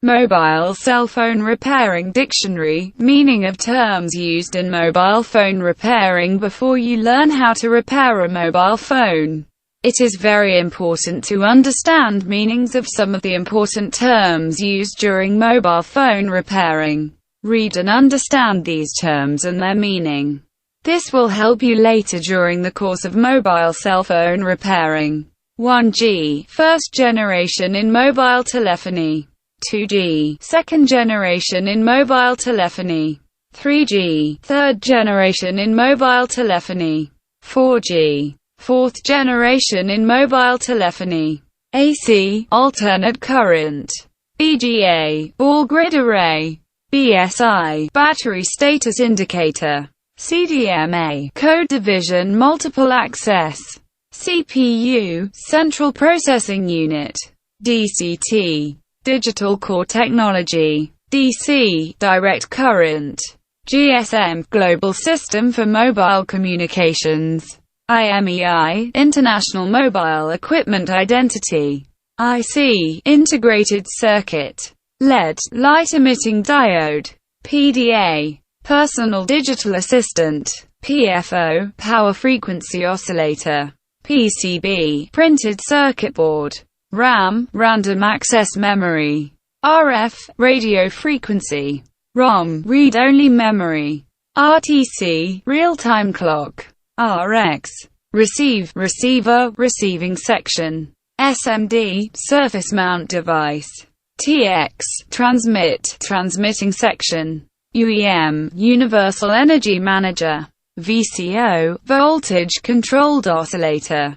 Mobile cell phone repairing dictionary, meaning of terms used in mobile phone repairing before you learn how to repair a mobile phone. It is very important to understand meanings of some of the important terms used during mobile phone repairing. Read and understand these terms and their meaning. This will help you later during the course of mobile cell phone repairing. 1G, first generation in mobile telephony. 2G, second generation in mobile telephony. 3G, third generation in mobile telephony. 4G, fourth generation in mobile telephony. AC, alternate current. BGA, ball grid array. BSI, battery status indicator. CDMA, code division multiple access. CPU, central processing unit. DCT, digital core technology. DC, direct current. GSM, global system for mobile communications. IMEI, international mobile equipment identity. IC, integrated circuit. LED, light emitting diode. PDA, personal digital assistant. PFO, power frequency oscillator. PCB, printed circuit board. RAM, random access memory. RF, radio frequency. ROM, read-only memory. RTC, real-time clock. RX, receiver, receiving section. SMD, surface mount device. TX, transmitting section. UEM, universal energy manager. VCO, voltage controlled oscillator.